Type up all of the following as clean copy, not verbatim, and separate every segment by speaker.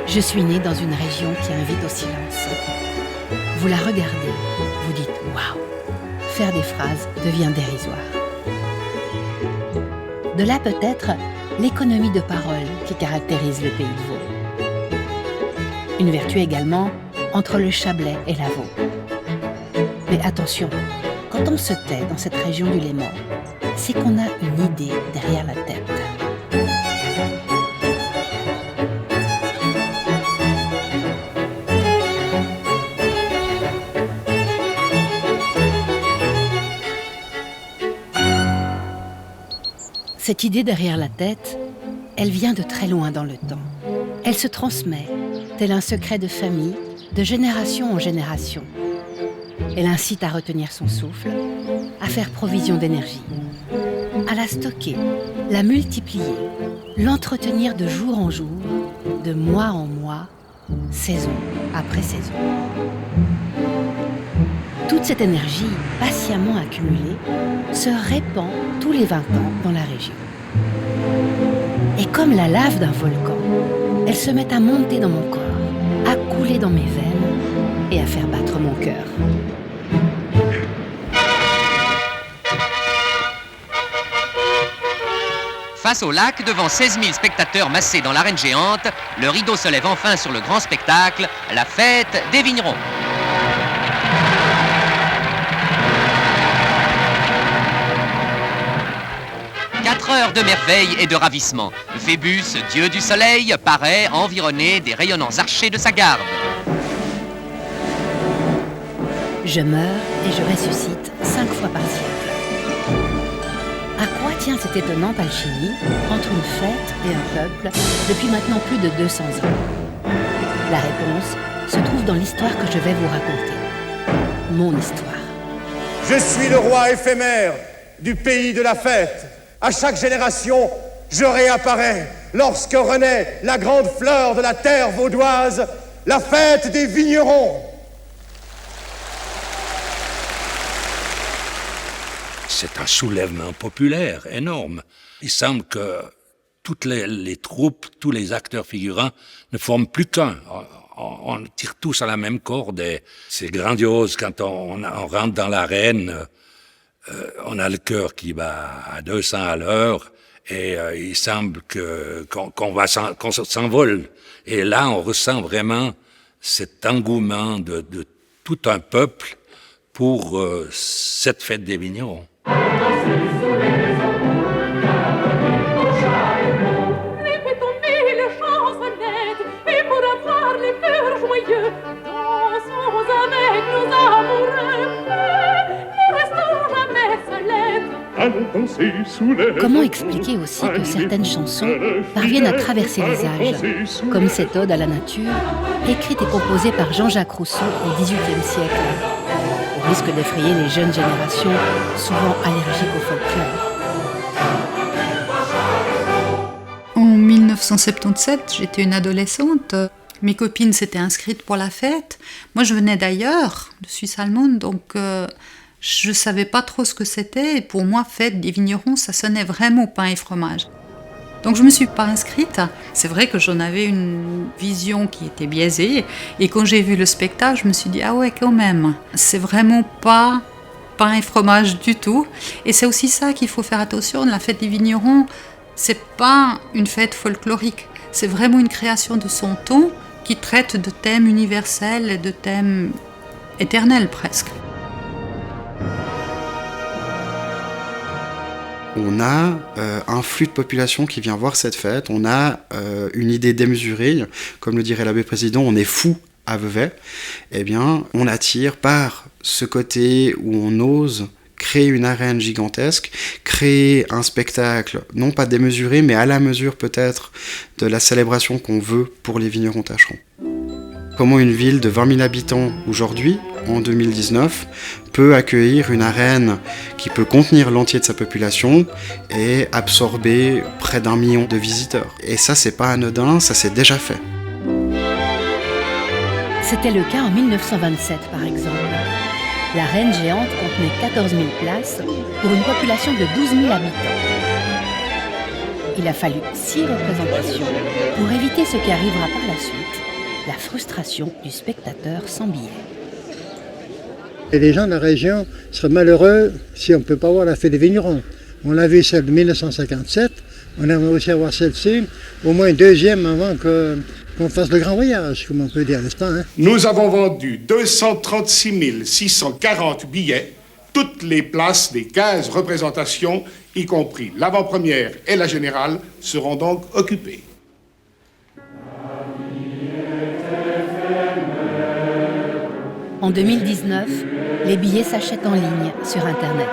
Speaker 1: Je suis née dans une région qui invite au silence. Vous la regardez, vous dites « waouh ». Faire des phrases devient dérisoire. De là peut-être l'économie de parole qui caractérise le pays de Vaud. Une vertu également entre le Chablais et la Vaud. Mais attention, quand on se tait dans cette région du Léman, c'est qu'on a une idée derrière la tête. Cette idée derrière la tête, elle vient de très loin dans le temps. Elle se transmet, tel un secret de famille, de génération en génération. Elle incite à retenir son souffle, à faire provision d'énergie, à la stocker, la multiplier, l'entretenir de jour en jour, de mois en mois, saison après saison. Toute cette énergie, patiemment accumulée, se répand tous les 20 ans dans la région. Et comme la lave d'un volcan, elle se met à monter dans mon corps, à couler dans mes veines et à faire battre mon cœur.
Speaker 2: Face au lac, devant 16 000 spectateurs massés dans l'arène géante, le rideau se lève enfin sur le grand spectacle, la fête des vignerons. Heures de merveille et de ravissement. Phébus, dieu du soleil, paraît environné des rayonnants archers de sa garde.
Speaker 1: Je meurs et je ressuscite 5 fois par siècle. À quoi tient cette étonnante alchimie entre une fête et un peuple depuis maintenant plus de 200 ans? La réponse se trouve dans l'histoire que je vais vous raconter. Mon histoire.
Speaker 3: Je suis le roi éphémère du pays de la fête. À chaque génération, je réapparais lorsque renaît la grande fleur de la terre vaudoise, la fête des vignerons.
Speaker 4: C'est un soulèvement populaire énorme. Il semble que toutes les troupes, tous les acteurs figurants ne forment plus qu'un. On tire tous à la même corde et c'est grandiose quand on rentre dans l'arène. On a le cœur qui bat à 200 à l'heure et il semble qu'on s'envole. Et là, on ressent vraiment cet engouement de tout un peuple pour cette fête des vignerons.
Speaker 1: Comment expliquer aussi que certaines chansons parviennent à traverser les âges, comme cette ode à la nature, écrite et composée par Jean-Jacques Rousseau au XVIIIe siècle, au risque d'effrayer les jeunes générations, souvent allergiques au folklore.
Speaker 5: En 1977, j'étais une adolescente. Mes copines s'étaient inscrites pour la fête. Moi, je venais d'ailleurs, de Suisse allemande, donc je ne savais pas trop ce que c'était. Et pour moi, fête des vignerons, ça sonnait vraiment pain et fromage. Donc je ne me suis pas inscrite. C'est vrai que j'en avais une vision qui était biaisée. Et quand j'ai vu le spectacle, je me suis dit, ah ouais, quand même, c'est vraiment pas pain et fromage du tout. Et c'est aussi ça qu'il faut faire attention. La fête des vignerons, c'est pas une fête folklorique. C'est vraiment une création de son temps qui traite de thèmes universels et de thèmes éternels presque.
Speaker 6: On a un flux de population qui vient voir cette fête, on a une idée démesurée, comme le dirait l'abbé président, on est fou à Vevey. Eh bien, on attire par ce côté où on ose créer une arène gigantesque, créer un spectacle, non pas démesuré, mais à la mesure peut-être de la célébration qu'on veut pour les vignerons tâcherons. Comment une ville de 20 000 habitants aujourd'hui, en 2019, peut accueillir une arène qui peut contenir l'entier de sa population et absorber près d'1 million de visiteurs. Et ça, c'est pas anodin, ça s'est déjà fait.
Speaker 1: C'était le cas en 1927, par exemple. L'arène géante contenait 14 000 places pour une population de 12 000 habitants. Il a fallu 6 représentations pour éviter ce qui arrivera par la suite, la frustration du spectateur sans billet.
Speaker 7: Et les gens de la région seraient malheureux si on ne peut pas voir la fête des vignerons. On a vu celle de 1957, on aimerait aussi avoir celle-ci, au moins deuxième avant qu'on fasse le grand voyage, comme on peut dire, n'est-ce pas, hein?
Speaker 8: Nous avons vendu 236 640 billets, toutes les places des 15 représentations, y compris l'avant-première et la générale, seront donc occupées.
Speaker 1: En 2019, les billets s'achètent en ligne sur Internet.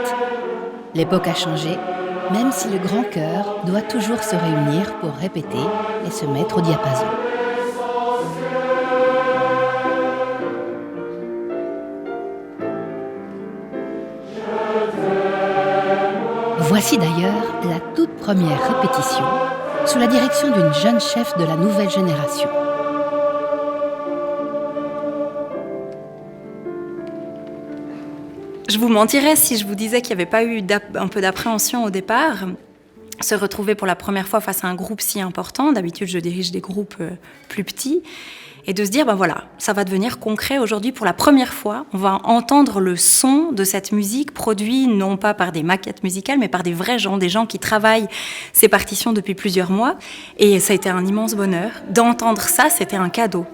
Speaker 1: L'époque a changé, même si le grand chœur doit toujours se réunir pour répéter et se mettre au diapason. Voici d'ailleurs la toute première répétition sous la direction d'une jeune chef de la nouvelle génération.
Speaker 9: Je vous mentirais si je vous disais qu'il n'y avait pas eu un peu d'appréhension au départ. Se retrouver pour la première fois face à un groupe si important, d'habitude je dirige des groupes plus petits, et de se dire, ben voilà, ça va devenir concret aujourd'hui pour la première fois. On va entendre le son de cette musique produit non pas par des maquettes musicales, mais par des vrais gens, des gens qui travaillent ces partitions depuis plusieurs mois. Et ça a été un immense bonheur. D'entendre ça, c'était un cadeau.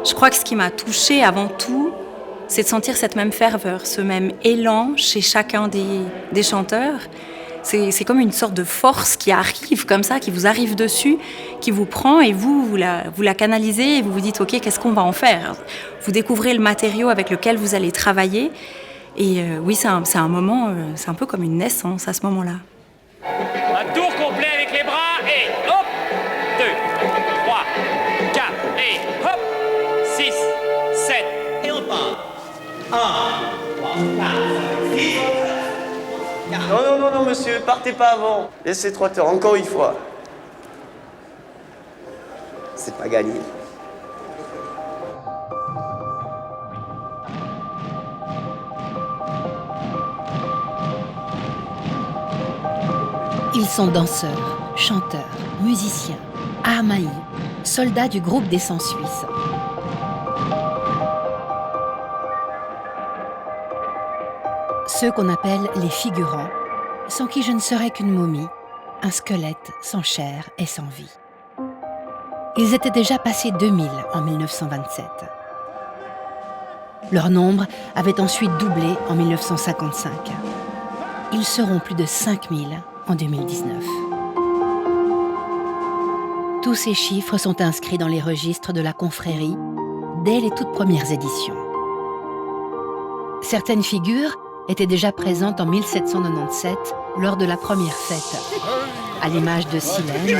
Speaker 9: Je crois que ce qui m'a touchée avant tout, c'est de sentir cette même ferveur, ce même élan chez chacun des chanteurs. C'est comme une sorte de force qui arrive comme ça, qui vous arrive dessus, qui vous prend et vous la canalisez et vous vous dites « Ok, qu'est-ce qu'on va en faire ?» Vous découvrez le matériau avec lequel vous allez travailler. Et oui, c'est un moment, c'est un peu comme une naissance à ce moment-là.
Speaker 10: Un tour complet avec les bras et hop 2, 3, 4 et hop 6, 7 et on part. 1, 3, 4, 6.
Speaker 11: Non, monsieur, partez pas avant. Laissez 3 heures, encore une fois. C'est pas gagné.
Speaker 1: Ils sont danseurs, chanteurs, musiciens, armaïs, soldats du groupe des 100 Suisses. Ceux qu'on appelle les figurants, sans qui je ne serais qu'une momie, un squelette sans chair et sans vie. Ils étaient déjà passés 2000 en 1927. Leur nombre avait ensuite doublé en 1955. Ils seront plus de 5000 en 2019. Tous ces chiffres sont inscrits dans les registres de la confrérie dès les toutes premières éditions. Certaines figures étaient déjà présentes en 1797 lors de la première fête. À l'image de Silène,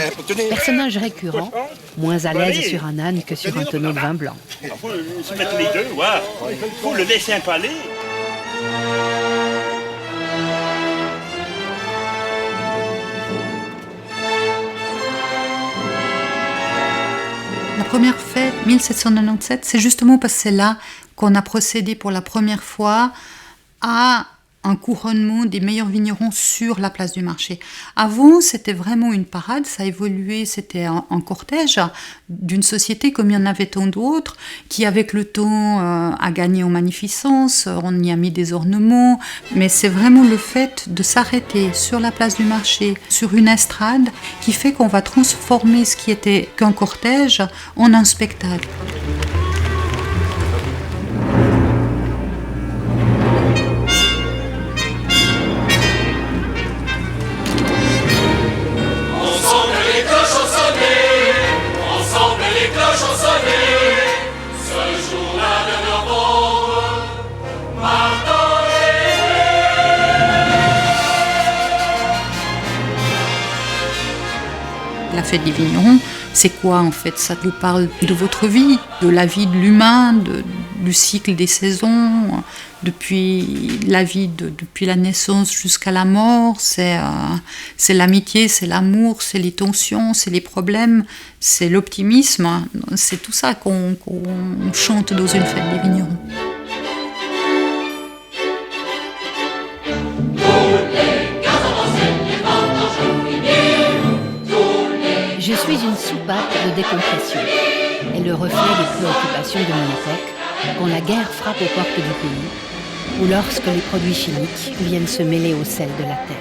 Speaker 1: personnage récurrent, moins à l'aise sur un âne que sur un tonneau de vin blanc.
Speaker 10: Il faut se mettre les deux, ouais. Il faut le laisser un peu aller.
Speaker 5: La première fête, 1797, c'est justement parce que c'est là qu'on a procédé pour la première fois à un couronnement des meilleurs vignerons sur la place du marché. Avant, c'était vraiment une parade, ça a évolué, c'était un cortège d'une société comme il y en avait tant d'autres, qui avec le temps a gagné en magnificence, on y a mis des ornements, mais c'est vraiment le fait de s'arrêter sur la place du marché, sur une estrade, qui fait qu'on va transformer ce qui était qu'un cortège en un spectacle.
Speaker 10: Ce jour
Speaker 5: fête des vignerons, c'est quoi en fait? Ça vous parle de votre vie, de la vie de l'humain, du cycle des saisons, depuis la vie, depuis la naissance jusqu'à la mort. C'est l'amitié, c'est l'amour, c'est les tensions, c'est les problèmes, c'est l'optimisme. C'est tout ça qu'on chante dans une fête des vignerons.
Speaker 1: Je suis une soupape de décompression et le reflet des préoccupations de mon époque quand la guerre frappe aux portes du pays ou lorsque les produits chimiques viennent se mêler au sel de la terre.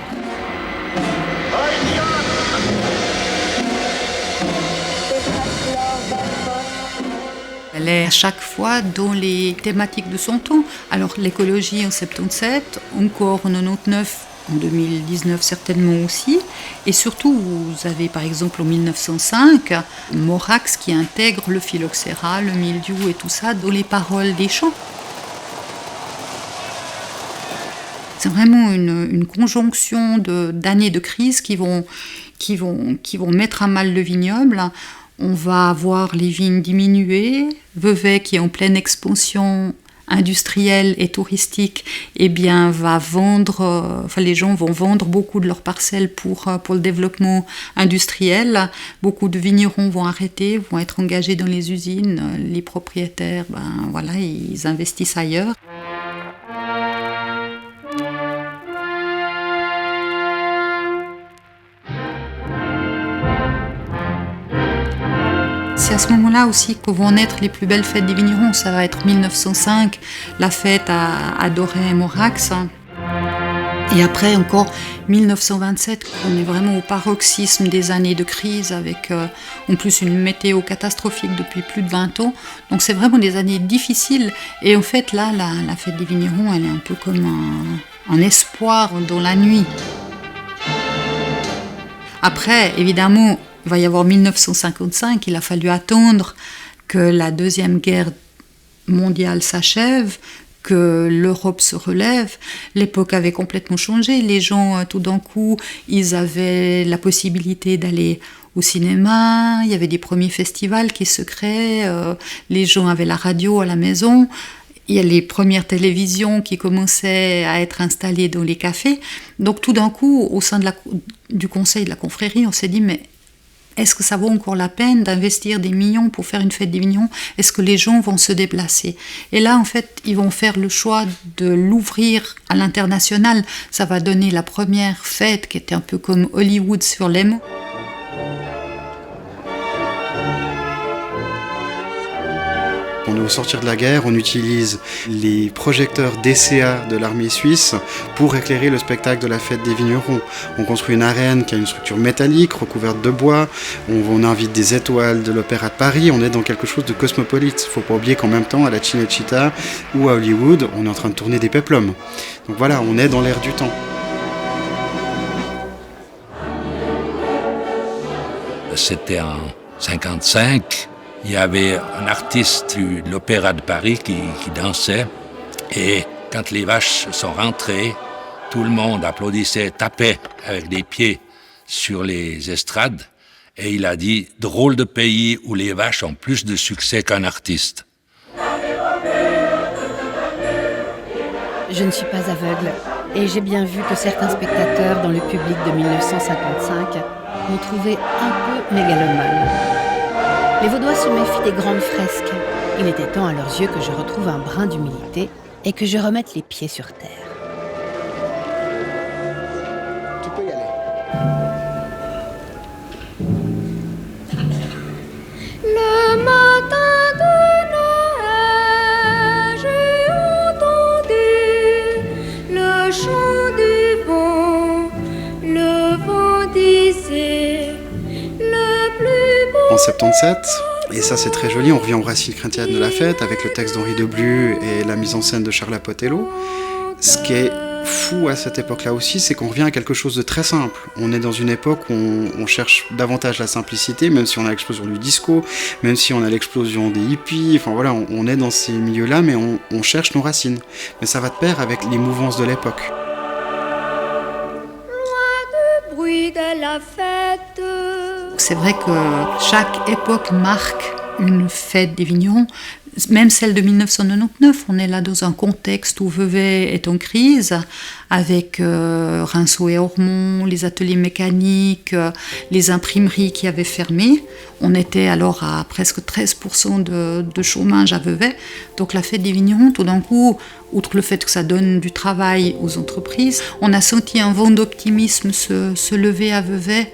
Speaker 5: Elle est à chaque fois dans les thématiques de son temps. Alors l'écologie en 77, encore en 99, en 2019 certainement aussi. Et surtout, vous avez par exemple en 1905, Morax qui intègre le phylloxéra, le mildiou et tout ça dans les paroles des chants. C'est vraiment une conjonction d'années de crise qui vont mettre à mal le vignoble. On va avoir les vignes diminuer, Vevey qui est en pleine expansion industrielle et touristique, eh bien les gens vont vendre beaucoup de leurs parcelles pour le développement industriel. Beaucoup de vignerons vont arrêter, vont être engagés dans les usines. Les propriétaires, ils investissent ailleurs. C'est à ce moment-là aussi que vont naître les plus belles fêtes des vignerons. Ça va être 1905, la fête à Doré et Morax. Et après encore 1927, on est vraiment au paroxysme des années de crise avec en plus une météo catastrophique depuis plus de 20 ans. Donc c'est vraiment des années difficiles. Et en fait là, la fête des vignerons, elle est un peu comme un espoir dans la nuit. Après, évidemment, il va y avoir 1955, il a fallu attendre que la Deuxième Guerre mondiale s'achève, que l'Europe se relève. L'époque avait complètement changé. Les gens, tout d'un coup, ils avaient la possibilité d'aller au cinéma, il y avait des premiers festivals qui se créaient, les gens avaient la radio à la maison. Il y a les premières télévisions qui commençaient à être installées dans les cafés. Donc tout d'un coup, au sein du conseil de la confrérie, on s'est dit, mais est-ce que ça vaut encore la peine d'investir des millions pour faire une fête des vignerons? Est-ce que les gens vont se déplacer? Et là, en fait, ils vont faire le choix de l'ouvrir à l'international. Ça va donner la première fête qui était un peu comme Hollywood sur les mots.
Speaker 6: On est au sortir de la guerre, on utilise les projecteurs DCA de l'armée suisse pour éclairer le spectacle de la fête des vignerons. On construit une arène qui a une structure métallique, recouverte de bois, on invite des étoiles de l'Opéra de Paris, on est dans quelque chose de cosmopolite. Il ne faut pas oublier qu'en même temps, à la Cinecittà ou à Hollywood, on est en train de tourner des péplums. Donc voilà, on est dans l'air du temps.
Speaker 4: C'était en 1955. Il y avait un artiste de l'Opéra de Paris qui dansait. Et quand les vaches sont rentrées, tout le monde applaudissait, tapait avec des pieds sur les estrades. Et il a dit « Drôle de pays où les vaches ont plus de succès qu'un artiste ».
Speaker 1: Je ne suis pas aveugle et j'ai bien vu que certains spectateurs dans le public de 1955 m'ont trouvé un peu mégalomane. Les Vaudois se méfient des grandes fresques. Il était temps à leurs yeux que je retrouve un brin d'humilité et que je remette les pieds sur terre.
Speaker 11: Tu peux y aller.
Speaker 12: Le matin de Noël, j'ai entendu le chant du vent. Le vent disait le plus beau.
Speaker 6: En 77, et ça c'est très joli, on revient aux racines chrétiennes de la fête avec le texte d'Henri Deblu et la mise en scène de Charles Potello. Ce qui est fou à cette époque-là aussi, c'est qu'on revient à quelque chose de très simple. On est dans une époque où on cherche davantage la simplicité, même si on a l'explosion du disco, même si on a l'explosion des hippies, enfin voilà, on est dans ces milieux-là, mais on cherche nos racines. Mais ça va de pair avec les mouvances de l'époque.
Speaker 12: Loin du bruit de la fête,
Speaker 5: C'est vrai que chaque époque marque une fête des vignerons, même celle de 1999. On est là dans un contexte où Vevey est en crise, avec Rinceau et Ormont, les ateliers mécaniques, les imprimeries qui avaient fermé. On était alors à presque 13% de chômage à Vevey. Donc la fête des vignerons, tout d'un coup, outre le fait que ça donne du travail aux entreprises, on a senti un vent d'optimisme se lever à Vevey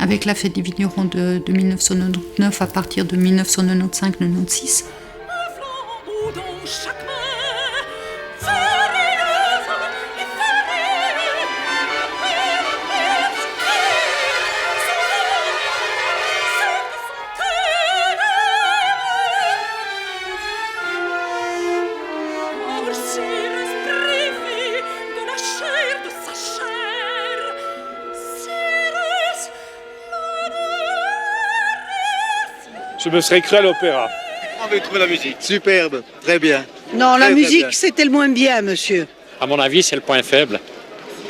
Speaker 5: avec la fête des vignerons de 1999 à partir de 1995-96.
Speaker 13: Je me serais cru à l'opéra.
Speaker 11: Comment avez-vous trouvé la musique? Superbe, très bien.
Speaker 14: Non, la
Speaker 11: très
Speaker 14: musique,
Speaker 11: bien.
Speaker 14: c'était le moins bien, monsieur.
Speaker 13: À mon avis, c'est le point faible.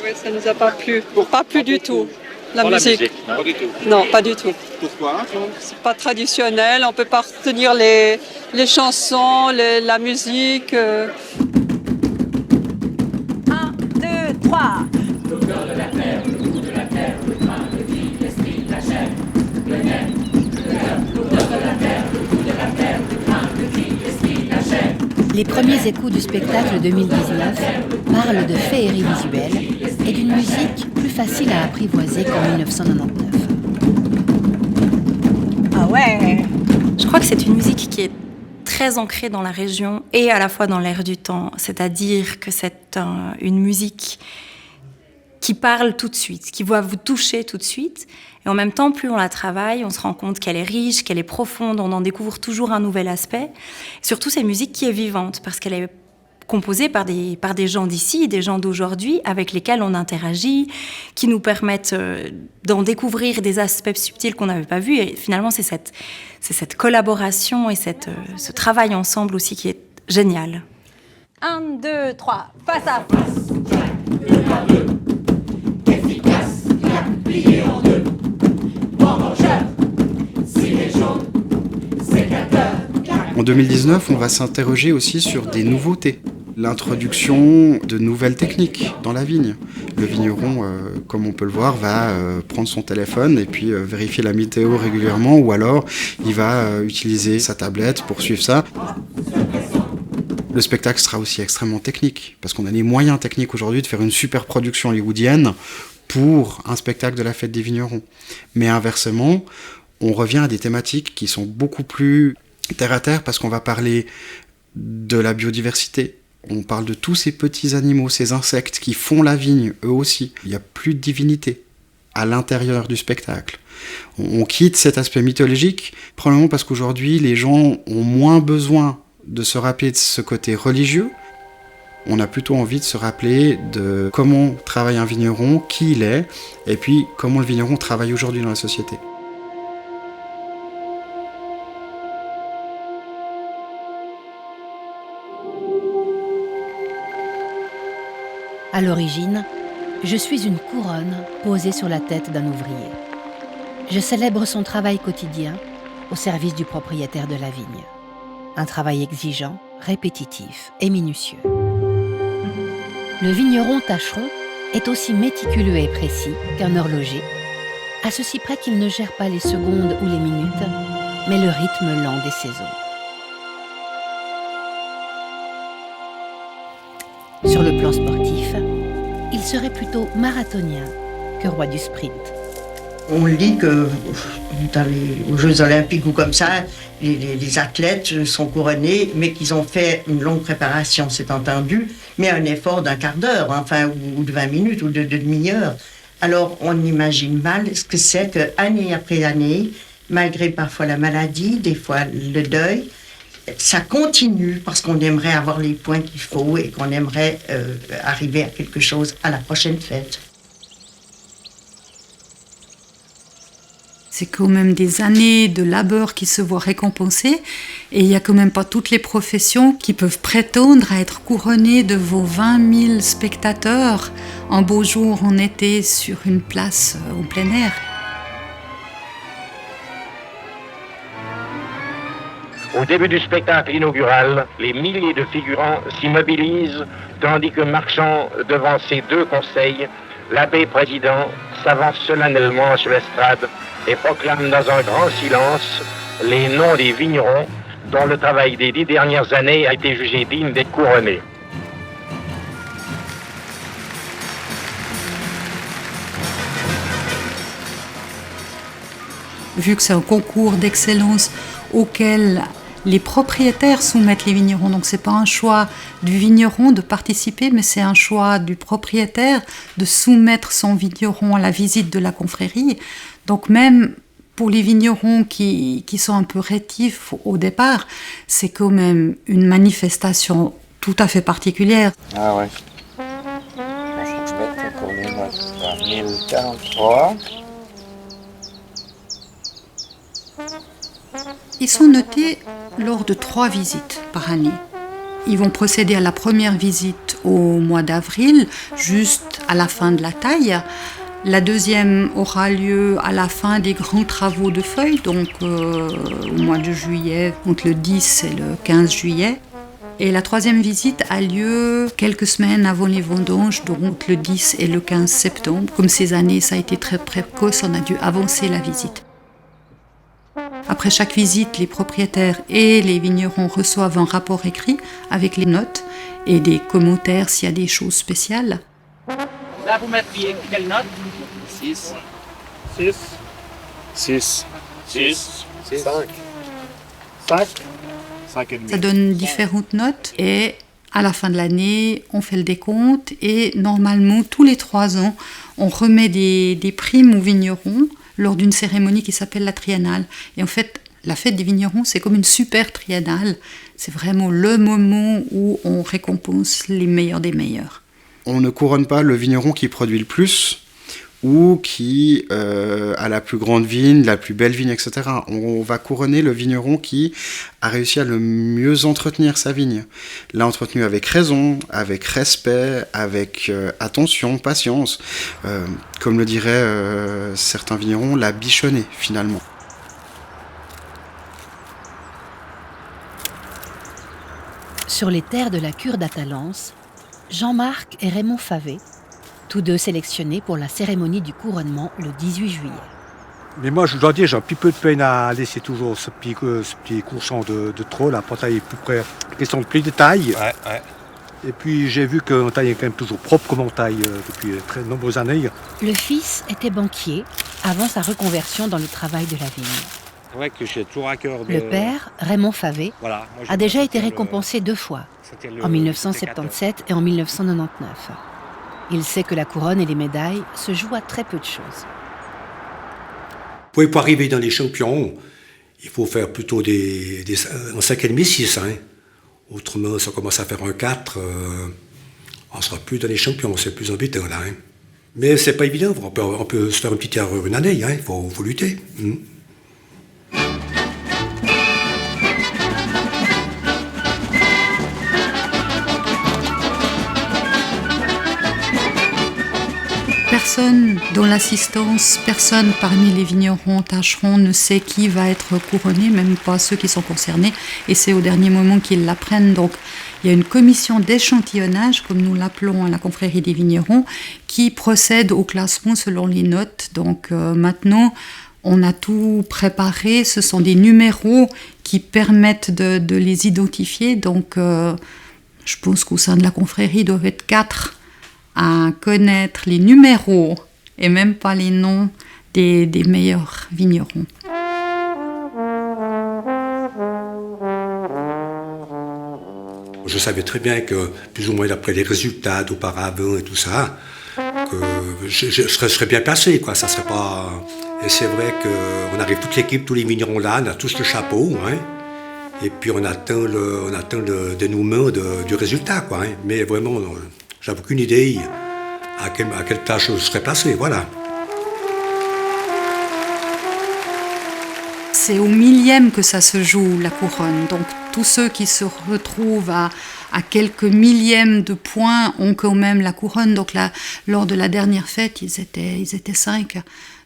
Speaker 15: Oui, ça nous a pas plu. Pas plus du tout. La
Speaker 13: Pas
Speaker 15: musique.
Speaker 13: non.
Speaker 11: Pas du tout.
Speaker 15: Non, pas du tout.
Speaker 11: Pourquoi?
Speaker 15: C'est pas traditionnel, on peut pas retenir les chansons, la musique.
Speaker 12: 1, 2, 3.
Speaker 1: Les premiers échos du spectacle 2019 parlent de féerie visuelle et d'une musique plus facile à apprivoiser qu'en 1999.
Speaker 9: Ah ouais! Je crois que c'est une musique qui est très ancrée dans la région et à la fois dans l'air du temps. C'est-à-dire que c'est une musique qui parle tout de suite, qui va vous toucher tout de suite. Et en même temps, plus on la travaille, on se rend compte qu'elle est riche, qu'elle est profonde, on en découvre toujours un nouvel aspect. Surtout, c'est une musique qui est vivante, parce qu'elle est composée par des gens d'ici, des gens d'aujourd'hui, avec lesquels on interagit, qui nous permettent d'en découvrir des aspects subtils qu'on n'avait pas vus. Et finalement, c'est cette collaboration et ce travail ensemble aussi qui est génial.
Speaker 12: 1, 2, 3, face à face.
Speaker 16: Efficace, la pliée en deux. Bon mangeur, ciné jaune, sécateur.
Speaker 6: En 2019, on va s'interroger aussi sur des nouveautés. L'introduction de nouvelles techniques dans la vigne. Le vigneron, comme on peut le voir, va prendre son téléphone et puis vérifier la météo régulièrement, ou alors il va utiliser sa tablette pour suivre ça. Le spectacle sera aussi extrêmement technique, parce qu'on a les moyens techniques aujourd'hui de faire une super production hollywoodienne pour un spectacle de la fête des vignerons. Mais inversement, on revient à des thématiques qui sont beaucoup plus terre à terre, parce qu'on va parler de la biodiversité. On parle de tous ces petits animaux, ces insectes qui font la vigne, eux aussi. Il n'y a plus de divinité à l'intérieur du spectacle. On quitte cet aspect mythologique, probablement parce qu'aujourd'hui, les gens ont moins besoin de se rappeler de ce côté religieux. On a plutôt envie de se rappeler de comment travaille un vigneron, qui il est, et puis comment le vigneron travaille aujourd'hui dans la société.
Speaker 1: À l'origine, je suis une couronne posée sur la tête d'un ouvrier. Je célèbre son travail quotidien au service du propriétaire de la vigne. Un travail exigeant, répétitif et minutieux. Le vigneron tâcheron est aussi méticuleux et précis qu'un horloger, à ceci près qu'il ne gère pas les secondes ou les minutes, mais le rythme lent des saisons. Sur le plan sportif, il serait plutôt marathonien que roi du sprint.
Speaker 14: On lit que aux Jeux Olympiques ou comme ça, les athlètes sont couronnés, mais qu'ils ont fait une longue préparation, c'est entendu, mais un effort d'un quart d'heure, enfin, ou de 20 minutes, ou de demi-heure. Alors, on imagine mal ce que c'est que, année après année, malgré parfois la maladie, des fois le deuil, ça continue parce qu'on aimerait avoir les points qu'il faut et qu'on aimerait arriver à quelque chose à la prochaine fête.
Speaker 5: C'est quand même des années de labeur qui se voient récompensées, et il n'y a quand même pas toutes les professions qui peuvent prétendre à être couronnées de vos 20 000 spectateurs un beau jour en été sur une place en plein air.
Speaker 17: début du spectacle inaugural, les milliers de figurants s'immobilisent, tandis que marchant devant ces deux conseils, l'abbé président s'avance solennellement sur l'estrade et proclame dans un grand silence les noms des vignerons dont le travail des 10 dernières années a été jugé digne d'être couronné.
Speaker 5: Vu que c'est un concours d'excellence auquel les propriétaires soumettent les vignerons, donc c'est pas un choix du vigneron de participer, mais c'est un choix du propriétaire de soumettre son vigneron à la visite de la confrérie. Donc même pour les vignerons qui sont un peu rétifs au départ, c'est quand même une manifestation tout à fait particulière.
Speaker 18: Ah ouais. Je vais mettre pour les notes à 1043.
Speaker 5: Ils sont notés lors de 3 visites par année. Ils vont procéder à la première visite au mois d'avril, juste à la fin de la taille. La deuxième aura lieu à la fin des grands travaux de feuilles, donc au mois de juillet, entre le 10 et le 15 juillet. Et la troisième visite a lieu quelques semaines avant les vendanges, donc le 10 et le 15 septembre. Comme ces années, ça a été très précoce, on a dû avancer la visite. Après chaque visite, les propriétaires et les vignerons reçoivent un rapport écrit avec les notes et des commentaires s'il y a des choses spéciales.
Speaker 10: Là, vous mettriez quelle note?
Speaker 13: 6. 6. 6. 6. 5. 5. 5,5.
Speaker 5: Ça donne différentes notes et à la fin de l'année, on fait le décompte et normalement, tous les 3 ans, on remet des primes aux vignerons lors d'une cérémonie qui s'appelle la triennale. Et en fait, la fête des vignerons, c'est comme une super triennale. C'est vraiment le moment où on récompense les meilleurs des meilleurs.
Speaker 6: On ne couronne pas le vigneron qui produit le plus ou qui a la plus grande vigne, la plus belle vigne, etc. On va couronner le vigneron qui a réussi à le mieux entretenir sa vigne. L'a entretenu avec raison, avec respect, avec attention, patience. Comme le diraient certains vignerons, l'a bichonné finalement.
Speaker 1: Sur les terres de la cure d'Atalance, Jean-Marc et Raymond Favet, tous deux sélectionnés pour la cérémonie du couronnement le 18 juillet.
Speaker 19: Mais moi, je dois dire, j'ai un petit peu de peine à laisser toujours ce petit courson de trop, là, pour tailler plus près. Question de plus de taille. Ouais. Et puis, j'ai vu qu'on taille quand même toujours propre comme on taille depuis très nombreuses années.
Speaker 1: Le fils était banquier avant sa reconversion dans le travail de la vigne.
Speaker 19: Ouais, que j'ai toujours à cœur de...
Speaker 1: Le père, Raymond Favet, a déjà été récompensé 2 fois, en 1977 et en 1999. Il sait que la couronne et les médailles se jouent à très peu de choses.
Speaker 20: Pour arriver dans les champions, il faut faire plutôt un 5,5, 6. Hein. Autrement, ça commence à faire un 4. On ne sera plus dans les champions, c'est plus embêtant là. Hein. Mais c'est pas évident, on peut se faire une petite erreur une année, hein. Il faut lutter.
Speaker 5: Personne dans l'assistance, personne parmi les vignerons tâcherons ne sait qui va être couronné, même pas ceux qui sont concernés, et c'est au dernier moment qu'ils l'apprennent. Donc il y a une commission d'échantillonnage, comme nous l'appelons à la confrérie des vignerons, qui procède au classement selon les notes. Donc maintenant, on a tout préparé, ce sont des numéros qui permettent de les identifier. Donc je pense qu'au sein de la confrérie, ils doivent être 4 à connaître les numéros et même pas les noms des meilleurs vignerons.
Speaker 20: Je savais très bien que, plus ou moins d'après les résultats d'auparavant et tout ça, que je serais bien placé, quoi. Ça serait pas... Et c'est vrai qu'on arrive toute l'équipe, tous les vignerons là, on a tous le chapeau, hein. Et puis on attend le dénouement du résultat, quoi. Hein. Mais vraiment... J'avais aucune idée à quelle tâche je serais placé, voilà.
Speaker 5: C'est au millième que ça se joue, la couronne. Donc tous ceux qui se retrouvent à quelques millièmes de points ont quand même la couronne. Donc là, lors de la dernière fête, ils étaient 5.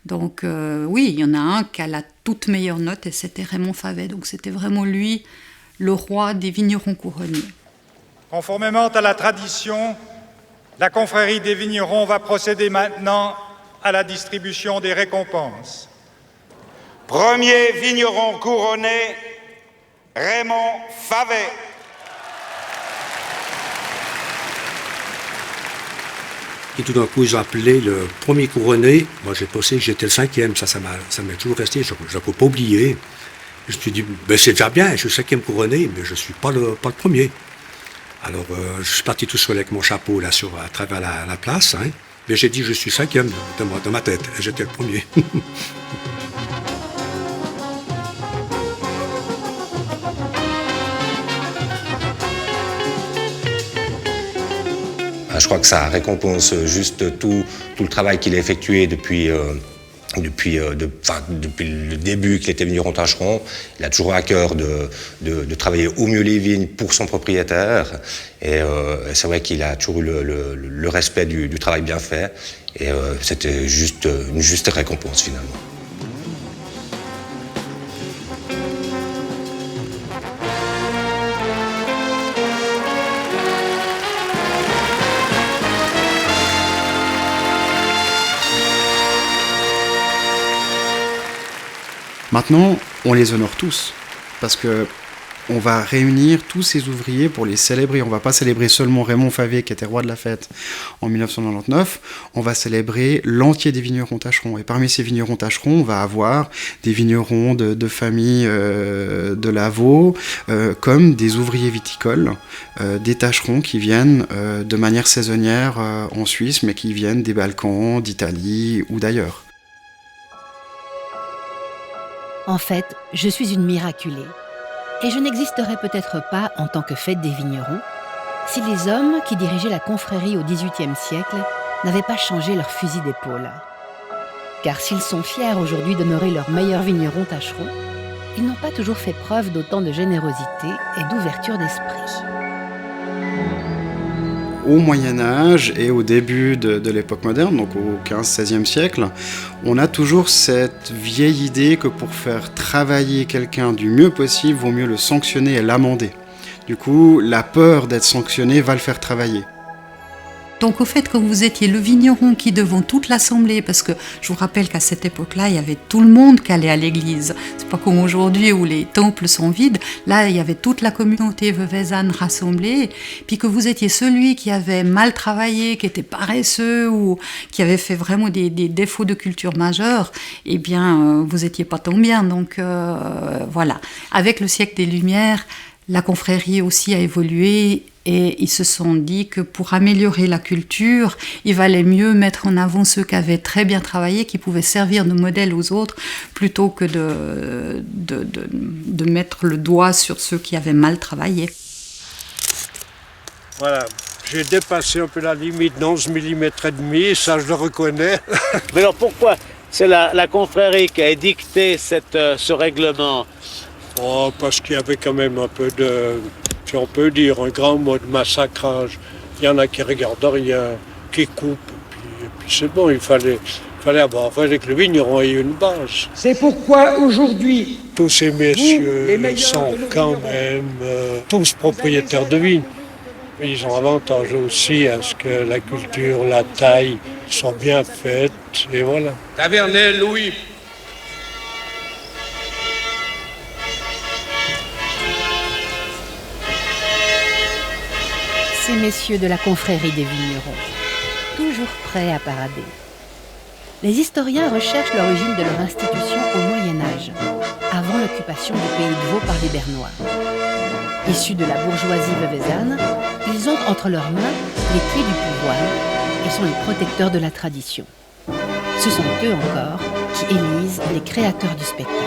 Speaker 5: Donc oui, il y en a un qui a la toute meilleure note et c'était Raymond Favet. Donc c'était vraiment lui le roi des vignerons couronnés.
Speaker 21: Conformément à la tradition, la confrérie des vignerons va procéder maintenant à la distribution des récompenses.
Speaker 22: Premier vigneron couronné, Raymond Favet.
Speaker 20: Et tout d'un coup, ils ont appelé le premier couronné. Moi, j'ai pensé que j'étais le 5e. Ça m'est toujours resté. Je ne peux pas oublier. Je me suis dit, ben, c'est déjà bien, je suis le 5e couronné, mais je ne suis pas le premier. Alors, je suis parti tout seul avec mon chapeau là, à travers la place. Hein. Mais j'ai dit, je suis 5e dans ma tête. Et j'étais le premier.
Speaker 23: Je crois que ça récompense juste tout le travail qu'il a effectué depuis le début qu'il était vigneron tâcheron. Il a toujours à cœur de travailler au mieux les vignes pour son propriétaire. Et c'est vrai qu'il a toujours eu le respect du travail bien fait. Et c'était juste une juste récompense finalement.
Speaker 6: Maintenant, on les honore tous, parce que on va réunir tous ces ouvriers pour les célébrer. On ne va pas célébrer seulement Raymond Favet, qui était roi de la fête en 1999, on va célébrer l'entier des vignerons tâcherons. Et parmi ces vignerons tâcherons, on va avoir des vignerons de famille de Lavaux, comme des ouvriers viticoles, des tâcherons qui viennent de manière saisonnière en Suisse, mais qui viennent des Balkans, d'Italie ou d'ailleurs.
Speaker 1: En fait, je suis une miraculée. Et je n'existerais peut-être pas en tant que fête des vignerons si les hommes qui dirigeaient la confrérie au XVIIIe siècle n'avaient pas changé leur fusil d'épaule. Car s'ils sont fiers aujourd'hui d'honorer leurs meilleurs vignerons tâcherons, ils n'ont pas toujours fait preuve d'autant de générosité et d'ouverture d'esprit.
Speaker 6: Au Moyen-Âge et au début de l'époque moderne, donc au XV-XVIe siècle, on a toujours cette vieille idée que pour faire travailler quelqu'un du mieux possible, vaut mieux le sanctionner et l'amender. Du coup, la peur d'être sanctionné va le faire travailler.
Speaker 5: Donc au fait que vous étiez le vigneron qui devant toute l'assemblée, parce que je vous rappelle qu'à cette époque-là, il y avait tout le monde qui allait à l'église. C'est pas comme aujourd'hui où les temples sont vides. Là, il y avait toute la communauté veuvezane rassemblée. Puis que vous étiez celui qui avait mal travaillé, qui était paresseux ou qui avait fait vraiment des défauts de culture majeurs, eh bien, vous étiez pas tant bien. Donc voilà. Avec le siècle des Lumières, la confrérie aussi a évolué. Et ils se sont dit que pour améliorer la culture, il valait mieux mettre en avant ceux qui avaient très bien travaillé, qui pouvaient servir de modèle aux autres, plutôt que de mettre le doigt sur ceux qui avaient mal travaillé.
Speaker 19: Voilà, j'ai dépassé un peu la limite d'11 mm et demi, ça je le reconnais.
Speaker 24: Mais alors pourquoi c'est la confrérie qui a édicté ce règlement?
Speaker 19: Oh, parce qu'il y avait quand même un peu de... Si on peut dire un grand mot de massacrage. Il y en a qui regardent rien, qui coupent, et puis c'est bon, il fallait avoir, que le vigneron ait une base.
Speaker 25: C'est pourquoi aujourd'hui,
Speaker 19: tous ces messieurs sont quand même tous propriétaires de vignes. Ils ont avantage aussi à ce que la culture, la taille sont bien faites, et voilà.
Speaker 24: Tavernel Louis.
Speaker 1: Ces messieurs de la confrérie des vignerons, toujours prêts à parader. Les historiens recherchent l'origine de leur institution au Moyen-Âge, avant l'occupation du pays de Vaud par les Bernois. Issus de la bourgeoisie veuvezane, ils ont entre leurs mains les clés du pouvoir et sont les protecteurs de la tradition. Ce sont eux encore qui élisent les créateurs du spectacle.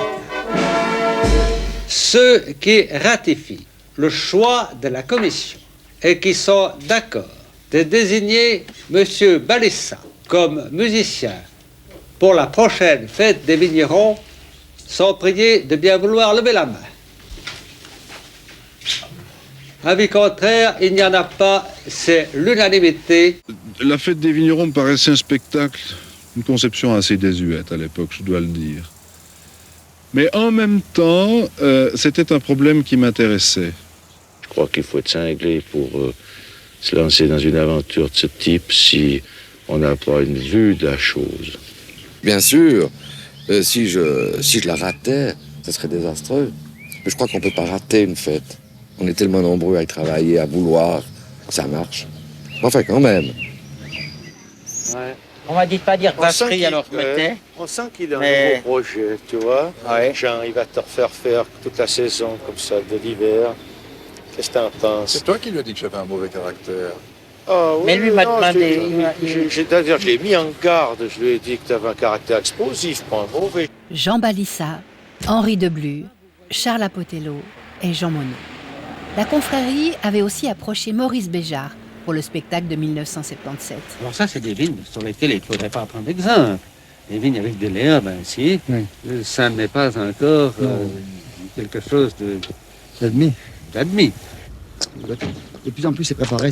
Speaker 26: Ceux qui ratifient le choix de la commission et qui sont d'accord de désigner M. Balissa comme musicien pour la prochaine fête des vignerons sont priés de bien vouloir lever la main. Avis contraire, il n'y en a pas, c'est l'unanimité.
Speaker 27: La fête des vignerons me paraissait un spectacle, une conception assez désuète à l'époque, je dois le dire.
Speaker 2: Mais en même temps, c'était un problème qui m'intéressait.
Speaker 3: Je crois qu'il faut être cinglé pour se lancer dans une aventure de ce type si on n'a pas une vue de la chose.
Speaker 4: Bien sûr, si je la ratais, ce serait désastreux. Mais je crois qu'on ne peut pas rater une fête. On est tellement nombreux à y travailler, à vouloir que ça marche. Enfin, quand même.
Speaker 24: Ouais.
Speaker 18: On m'a dit de pas dire vacherie, alors je mettais.
Speaker 24: On sent qu'il a un nouveau projet, tu vois.
Speaker 18: Ouais.
Speaker 24: Jean, il va te refaire faire toute la saison comme ça, de l'hiver. Qu'est-ce que t'en penses?
Speaker 2: C'est toi qui lui as dit que j'avais un mauvais caractère.
Speaker 24: Oh, oui,
Speaker 18: mais lui m'a demandé.
Speaker 24: C'est-à-dire, je l'ai mis en garde. Je lui ai dit que tu avais un caractère explosif, pas un mauvais.
Speaker 1: Jean Balissa, Henri Deblu, Charles Apotello et Jean Monod. La confrérie avait aussi approché Maurice Béjart pour le spectacle de 1977.
Speaker 26: Alors ça, c'est des vignes sur lesquelles il ne faudrait pas prendre d'exemple. Les vignes avec des léas, ben si, ça n'est pas encore quelque chose d'admis.
Speaker 7: De plus en plus, c'est préparé.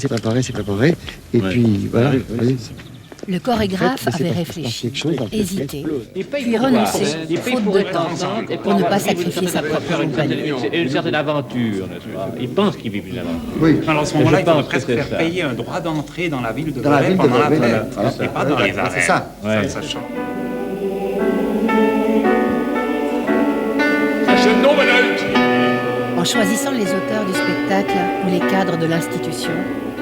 Speaker 7: Et puis, voilà.
Speaker 1: Le chorégraphe avait réfléchi, hésité, puis renoncé, faute de temps, pour ne pas sacrifier sa propre compagnie.
Speaker 10: C'est une certaine aventure, n'est-ce pas? Ils pensent qu'ils vivent une aventure.
Speaker 7: Oui.
Speaker 8: Alors à ce moment-là, il faudrait presque faire payer un droit d'entrée dans la ville de Velay pendant la tournée, et pas dans les arènes.
Speaker 7: C'est ça.
Speaker 8: Ouais. Ça change.
Speaker 1: En choisissant les auteurs du spectacle ou les cadres de l'institution,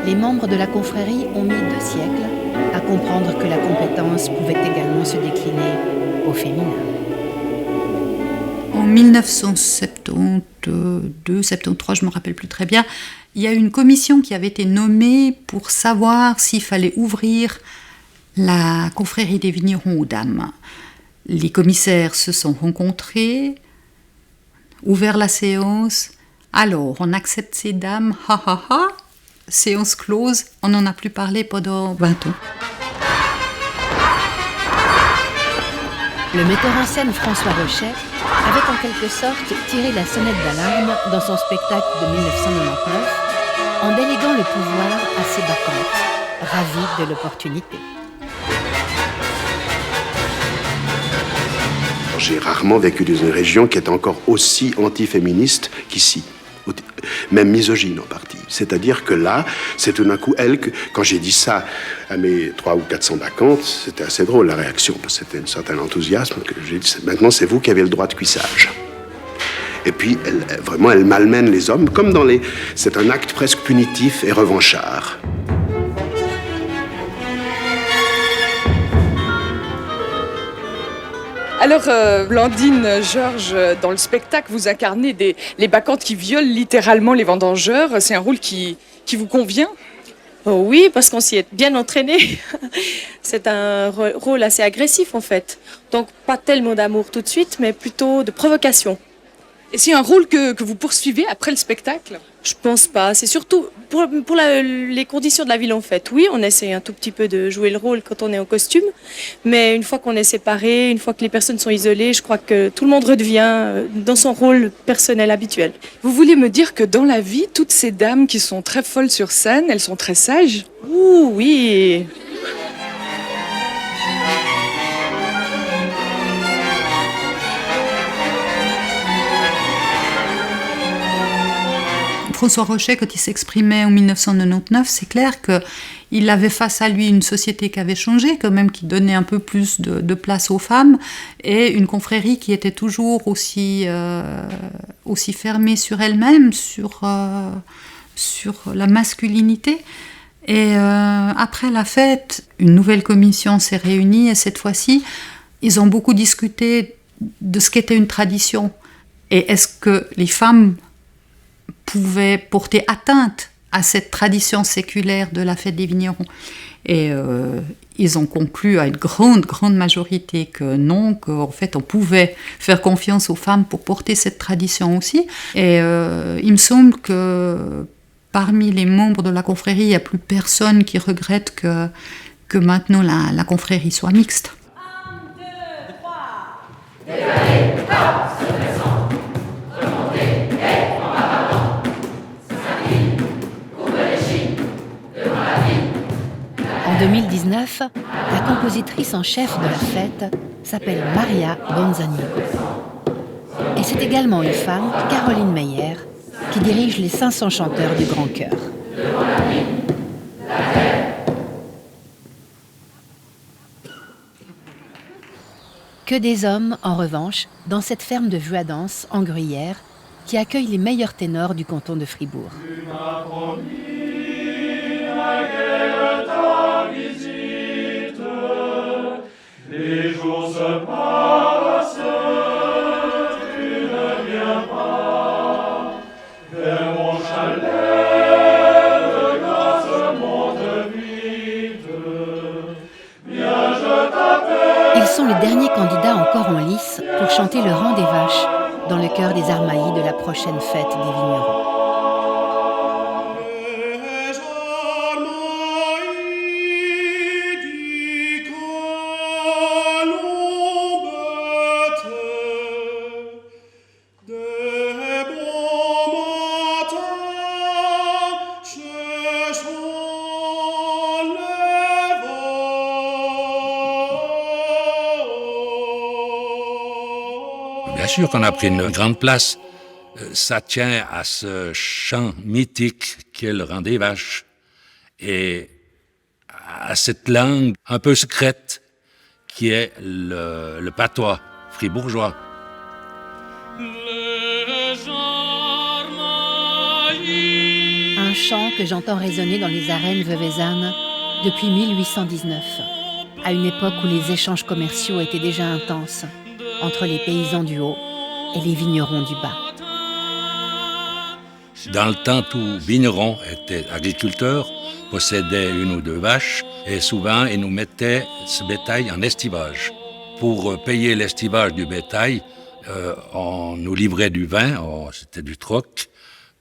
Speaker 1: les membres de la confrérie ont mis 2 siècles à comprendre que la compétence pouvait également se décliner au féminin.
Speaker 5: En 1972-73, je ne me rappelle plus très bien, il y a une commission qui avait été nommée pour savoir s'il fallait ouvrir la confrérie des vignerons aux dames. Les commissaires se sont rencontrés, ouvert la séance. Alors, on accepte ces dames, séance close, on n'en a plus parlé pendant 20 ans.
Speaker 1: Le metteur en scène François Rochet avait en quelque sorte tiré la sonnette d'alarme dans son spectacle de 1999 en déléguant le pouvoir à ses bacchantes, ravies de l'opportunité.
Speaker 11: J'ai rarement vécu dans une région qui est encore aussi antiféministe qu'ici, même misogyne en partie. C'est-à-dire que là, c'est tout d'un coup elle, quand j'ai dit ça à mes 300 ou 400 bacchantes, c'était assez drôle la réaction, parce que c'était un certain enthousiasme, que j'ai dit, maintenant c'est vous qui avez le droit de cuissage. Et puis, elle malmène les hommes, comme dans les... C'est un acte presque punitif et revanchard.
Speaker 27: Alors, Blandine, Georges, dans le spectacle, vous incarnez les bacchantes qui violent littéralement les vendangeurs. C'est un rôle qui vous convient?
Speaker 28: Oh oui, parce qu'on s'y est bien entraîné. C'est un rôle assez agressif, en fait. Donc, pas tellement d'amour tout de suite, mais plutôt de provocation.
Speaker 27: Et c'est un rôle que vous poursuivez après le spectacle?
Speaker 28: Je pense pas. C'est surtout pour les conditions de la ville, en fait. Oui, on essaie un tout petit peu de jouer le rôle quand on est en costume. Mais une fois qu'on est séparés, une fois que les personnes sont isolées, je crois que tout le monde redevient dans son rôle personnel habituel.
Speaker 27: Vous voulez me dire que dans la vie, toutes ces dames qui sont très folles sur scène, elles sont très sages?
Speaker 28: Ouh, oui.
Speaker 5: François Rochet, quand il s'exprimait en 1999, c'est clair qu'il avait face à lui une société qui avait changé, quand même, qui donnait un peu plus de place aux femmes, et une confrérie qui était toujours aussi fermée sur elle-même, sur la masculinité. Et après la fête, une nouvelle commission s'est réunie, et cette fois-ci, ils ont beaucoup discuté de ce qu'était une tradition. Et est-ce que les femmes pouvaient porter atteinte à cette tradition séculaire de la fête des vignerons. Et ils ont conclu à une grande majorité que non, qu'en fait on pouvait faire confiance aux femmes pour porter cette tradition aussi. Et il me semble que parmi les membres de la confrérie, il n'y a plus personne qui regrette que maintenant la confrérie soit mixte.
Speaker 16: 1, 2, 3.
Speaker 1: En 2019, la compositrice en chef de la fête s'appelle Maria Bonzani. Et c'est également une femme, Caroline Meyer, qui dirige les 500 chanteurs du Grand Chœur. Que des hommes, en revanche, dans cette ferme de Vuadens, en Gruyère, qui accueille les meilleurs ténors du canton de Fribourg.
Speaker 16: Tu m'as promis naguère ta visite, les jours se passent, tu ne viens pas, vers mon chalet, de grâce monte vite, viens je t'appelle.
Speaker 1: Ils sont les derniers candidats encore en lice pour chanter le rang des vaches dans le chœur des Armailles de la prochaine fête des vignerons.
Speaker 9: Bien sûr qu'on a pris une grande place. Ça tient à ce chant mythique qu'est le rang des vaches et à cette langue un peu secrète qui est le patois fribourgeois.
Speaker 1: Un chant que j'entends résonner dans les arènes veuvezannes depuis 1819, à une époque où les échanges commerciaux étaient déjà intenses entre les paysans du haut et les vignerons du bas.
Speaker 9: Dans le temps, tout vigneron était agriculteur, possédait une ou deux vaches et souvent ils nous mettaient ce bétail en estivage. Pour payer l'estivage du bétail, on nous livrait du vin, c'était du troc.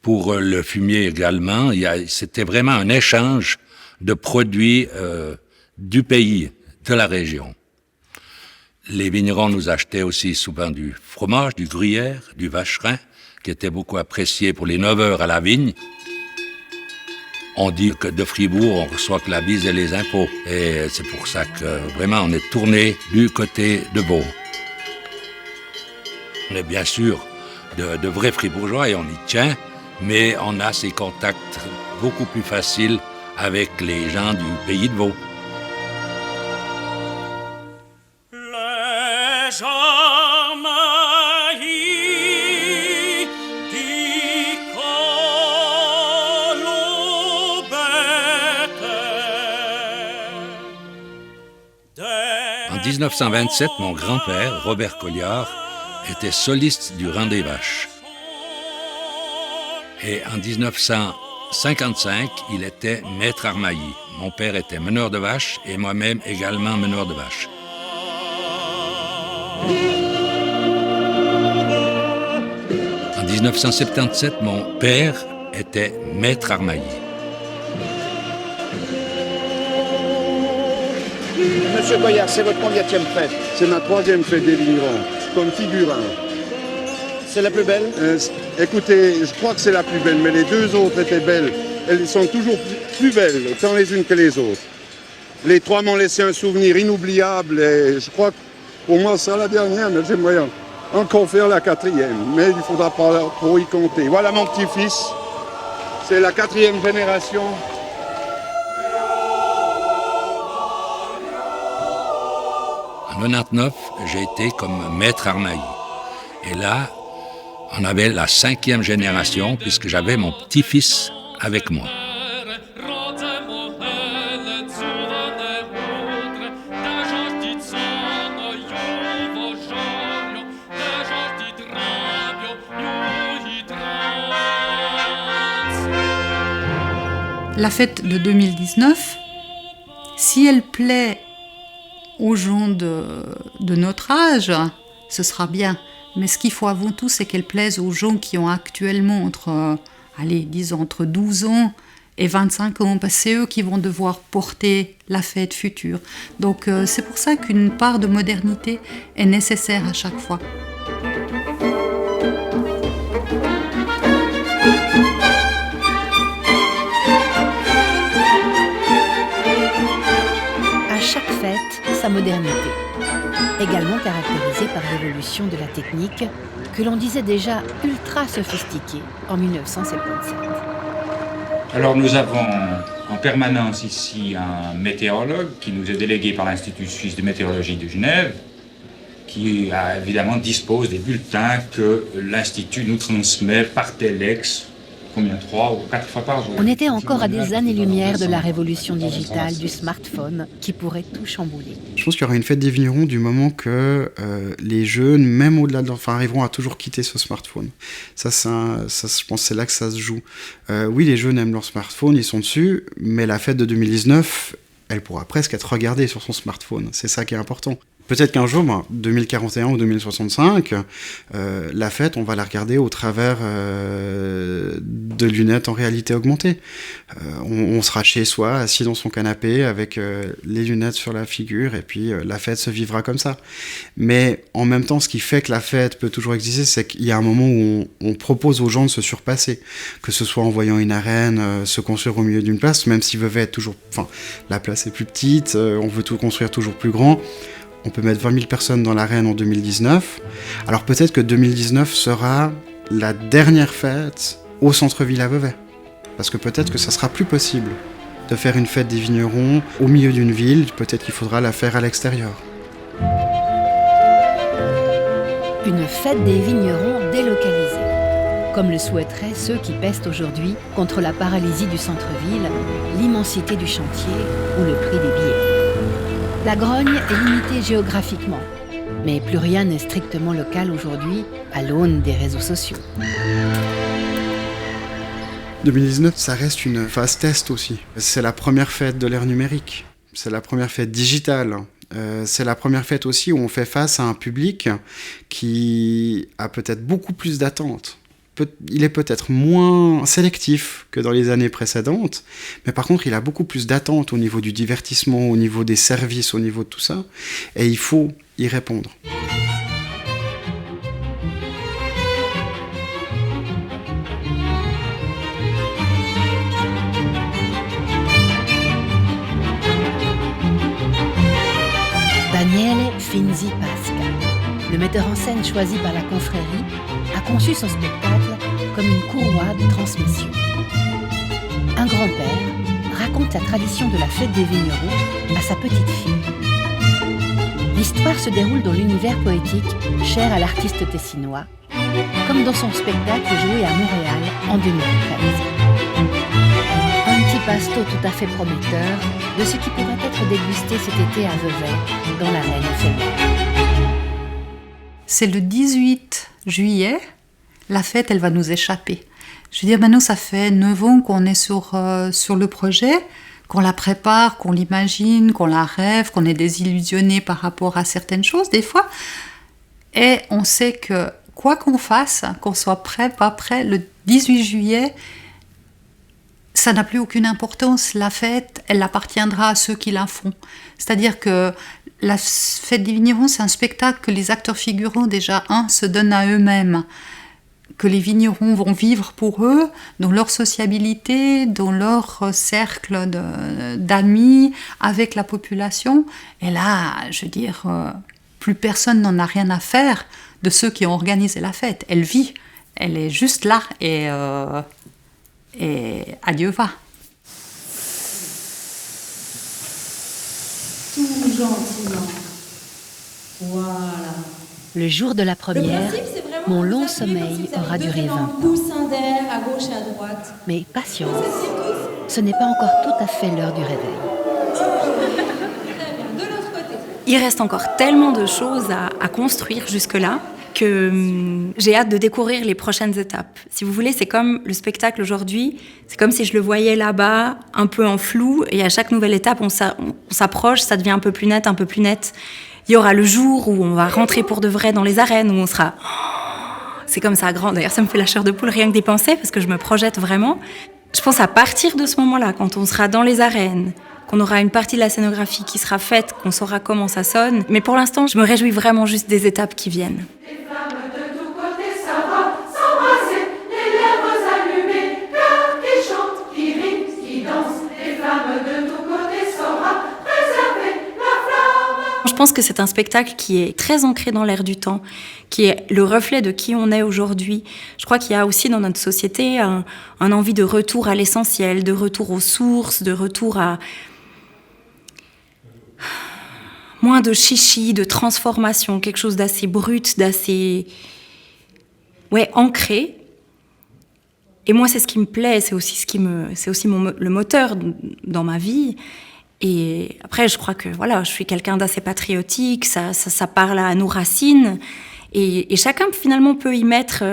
Speaker 9: Pour le fumier également, c'était vraiment un échange de produits du pays, de la région. Les vignerons nous achetaient aussi souvent du fromage, du gruyère, du vacherin, qui était beaucoup apprécié pour les 9 heures à la vigne. On dit que de Fribourg, on reçoit que la bise et les impôts. Et c'est pour ça que vraiment on est tourné du côté de Vaud. On est bien sûr de vrais Fribourgeois et on y tient, mais on a ces contacts beaucoup plus faciles avec les gens du pays de Vaud. En 1927, mon grand-père, Robert Colliard, était soliste du rang des vaches. Et en 1955, il était maître armaillis. Mon père était meneur de vaches et moi-même également meneur de vaches. En 1977, mon père était maître armaillis.
Speaker 12: Monsieur Goyard, c'est votre combienième fête?
Speaker 2: C'est ma 3e fête des vignerons, comme figurant.
Speaker 12: C'est la plus belle?
Speaker 2: Écoutez, je crois que c'est la plus belle, mais les 2 autres étaient belles. Elles sont toujours plus belles, tant les unes que les autres. Les 3 m'ont laissé un souvenir inoubliable et je crois que pour moi, c'est la dernière, mais j'aimerais encore faire la 4e. Mais il ne faudra pas trop y compter. Voilà mon petit-fils, c'est la 4e génération.
Speaker 9: En 1999, j'ai été comme maître armaillis. Et là, on avait la 5e génération, puisque j'avais mon petit-fils avec moi.
Speaker 5: La fête de 2019, si elle plaît aux gens de notre âge, ce sera bien. Mais ce qu'il faut avant tout, c'est qu'elle plaise aux gens qui ont actuellement entre 12 ans et 25 ans, parce que c'est eux qui vont devoir porter la fête future. Donc c'est pour ça qu'une part de modernité est nécessaire à chaque fois.
Speaker 1: À chaque fête sa modernité, également caractérisée par l'évolution de la technique que l'on disait déjà ultra sophistiquée en 1977.
Speaker 8: Alors nous avons en permanence ici un météorologue qui nous est délégué par l'Institut suisse de météorologie de Genève, qui évidemment dispose des bulletins que l'Institut nous transmet par téléx, 3 ou 4 fois par jour.
Speaker 1: On était encore à des années-lumière de la révolution digitale, du smartphone, qui pourrait tout chambouler.
Speaker 6: Je pense qu'il y aura une fête des vignerons du moment que les jeunes, même au-delà de leur fin, arriveront à toujours quitter ce smartphone. Ça, je pense que c'est là que ça se joue. Oui, les jeunes aiment leur smartphone, ils sont dessus, mais la fête de 2019, elle pourra presque être regardée sur son smartphone. C'est ça qui est important. Peut-être qu'un jour, 2041 ou 2065, la fête, on va la regarder au travers de lunettes en réalité augmentée. On sera chez soi, assis dans son canapé, avec les lunettes sur la figure, et puis la fête se vivra comme ça. Mais en même temps, ce qui fait que la fête peut toujours exister, c'est qu'il y a un moment où on propose aux gens de se surpasser, que ce soit en voyant une arène se construire au milieu d'une place, même s'ils veulent être toujours... Enfin, la place est plus petite, on veut tout construire toujours plus grand. On peut mettre 20 000 personnes dans l'arène en 2019. Alors peut-être que 2019 sera la dernière fête au centre-ville à Vevey. Parce que peut-être que ça sera plus possible de faire une fête des vignerons au milieu d'une ville. Peut-être qu'il faudra la faire à l'extérieur.
Speaker 1: Une fête des vignerons délocalisée, comme le souhaiteraient ceux qui pèsent aujourd'hui contre la paralysie du centre-ville, l'immensité du chantier ou le prix des billets. La grogne est limitée géographiquement, mais plus rien n'est strictement local aujourd'hui à l'aune des réseaux sociaux.
Speaker 6: 2019, ça reste une phase test aussi. C'est la première fête de l'ère numérique, c'est la première fête digitale. C'est la première fête aussi où on fait face à un public qui a peut-être beaucoup plus d'attentes. Il est peut-être moins sélectif que dans les années précédentes, mais par contre, il a beaucoup plus d'attentes au niveau du divertissement, au niveau des services, au niveau de tout ça, et il faut y répondre.
Speaker 1: Daniele Finzi Pasca, le metteur en scène choisi par la confrérie, a conçu son spectacle comme une courroie de transmission. Un grand-père raconte la tradition de la fête des vignerons à sa petite fille. L'histoire se déroule dans l'univers poétique cher à l'artiste tessinois, comme dans son spectacle joué à Montréal en 2013. Un petit pasto tout à fait prometteur de ce qui pourrait être dégusté cet été à Vevey, dans l'arène éphémère.
Speaker 5: C'est le 18 juillet, la fête, elle va nous échapper. Je veux dire, maintenant, ça fait 9 ans qu'on est sur le projet, qu'on la prépare, qu'on l'imagine, qu'on la rêve, qu'on est désillusionné par rapport à certaines choses, des fois. Et on sait que, quoi qu'on fasse, qu'on soit prêt, pas prêt, le 18 juillet, ça n'a plus aucune importance. La fête, elle appartiendra à ceux qui la font. C'est-à-dire que la fête des vignerons, c'est un spectacle que les acteurs figurants, déjà, se donnent à eux-mêmes, que les vignerons vont vivre pour eux, dans leur sociabilité, dans leur cercle d'amis, avec la population. Et là, je veux dire, plus personne n'en a rien à faire de ceux qui ont organisé la fête. Elle vit, elle est juste là, et adieu va.
Speaker 1: Tout gentiment. Voilà. Le jour de la première, mon long sommeil aura duré 20 ans.
Speaker 13: D'air à gauche et à droite.
Speaker 1: Mais patience, ce n'est pas encore tout à fait l'heure du réveil.
Speaker 13: Il reste encore tellement de choses à construire jusque-là que j'ai hâte de découvrir les prochaines étapes. Si vous voulez, c'est comme le spectacle aujourd'hui, c'est comme si je le voyais là-bas, un peu en flou, et à chaque nouvelle étape, on s'approche, ça devient un peu plus net, un peu plus net. Il y aura le jour où on va rentrer pour de vrai dans les arènes, où on sera... C'est comme ça, grand. D'ailleurs, ça me fait la chair de poule rien que d'y penser, parce que je me projette vraiment. Je pense à partir de ce moment-là, quand on sera dans les arènes, qu'on aura une partie de la scénographie qui sera faite, qu'on saura comment ça sonne. Mais pour l'instant, je me réjouis vraiment juste des étapes qui viennent. Je pense que c'est un spectacle qui est très ancré dans l'air du temps, qui est le reflet de qui on est aujourd'hui. Je crois qu'il y a aussi dans notre société un envie de retour à l'essentiel, de retour aux sources, de retour à moins de chichi, de transformation, quelque chose d'assez brut, d'assez ancré. Et moi, c'est ce qui me plaît, c'est aussi le moteur dans ma vie. Et après, je crois que je suis quelqu'un d'assez patriotique, ça parle à nos racines, et chacun finalement peut y mettre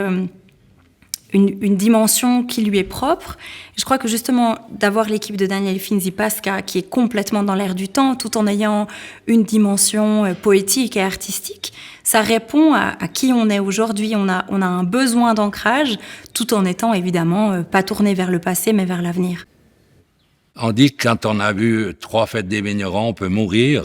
Speaker 13: une dimension qui lui est propre. Je crois que justement, d'avoir l'équipe de Daniel Finzi-Pasca qui est complètement dans l'air du temps, tout en ayant une dimension poétique et artistique, ça répond à qui on est aujourd'hui. On a un besoin d'ancrage, tout en étant évidemment pas tourné vers le passé, mais vers l'avenir.
Speaker 9: On dit que quand on a vu 3 fêtes des vignerons, on peut mourir.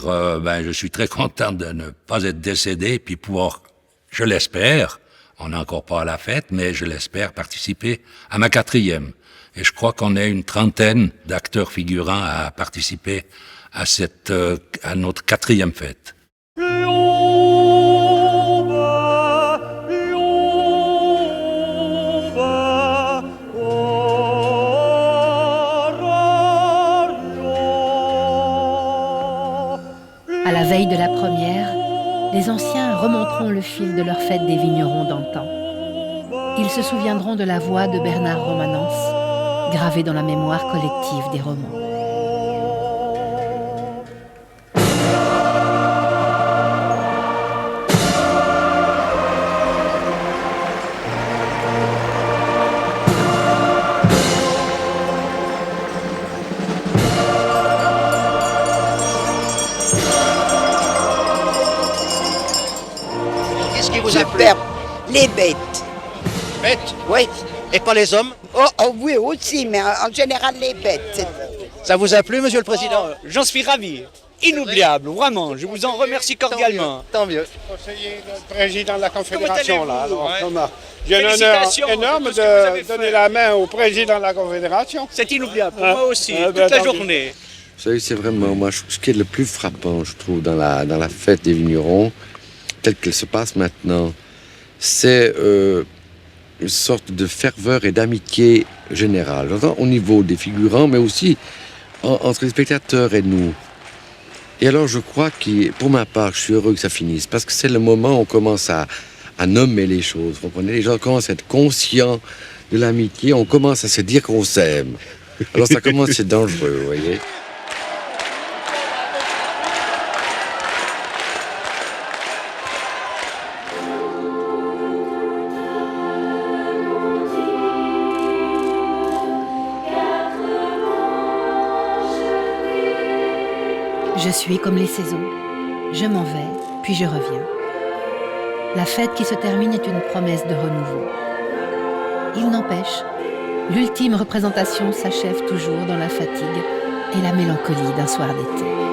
Speaker 9: Je suis très content de ne pas être décédé, puis pouvoir, je l'espère, on n'est encore pas à la fête, mais je l'espère participer à ma 4e. Et je crois qu'on est une 30aine d'acteurs figurants à participer à notre 4e fête.
Speaker 1: À la veille de la première, les anciens remonteront le fil de leur fête des vignerons d'antan. Ils se souviendront de la voix de Bernard Romanens, gravée dans la mémoire collective des romans.
Speaker 14: Superbe. Les bêtes.
Speaker 12: Bêtes?
Speaker 14: Oui.
Speaker 12: Et pas les hommes?
Speaker 14: Oh oui, aussi, mais en général les bêtes.
Speaker 12: Ça vous a plu, Monsieur le Président?
Speaker 24: J'en suis ravi. Inoubliable, vraiment. Je vous en remercie cordialement.
Speaker 12: Tant mieux.
Speaker 2: Conseiller le président de la Confédération, là. Alors,
Speaker 24: j'ai un honneur énorme
Speaker 2: de donner la main au président de la Confédération.
Speaker 24: C'est inoubliable, pour moi aussi, toute la journée.
Speaker 4: Vous savez, c'est vraiment, moi, ce qui est le plus frappant, je trouve, dans la fête des vignerons, telle qu'elle se passe maintenant, c'est une sorte de ferveur et d'amitié générale. J'entends au niveau des figurants, mais aussi entre les spectateurs et nous. Et alors, je crois que, pour ma part, je suis heureux que ça finisse, parce que c'est le moment où on commence à nommer les choses. Vous comprenez? Les gens commencent à être conscients de l'amitié, on commence à se dire qu'on s'aime. Alors, ça commence à être dangereux, vous voyez?
Speaker 1: Je suis comme les saisons. Je m'en vais, puis je reviens. La fête qui se termine est une promesse de renouveau. Il n'empêche, l'ultime représentation s'achève toujours dans la fatigue et la mélancolie d'un soir d'été.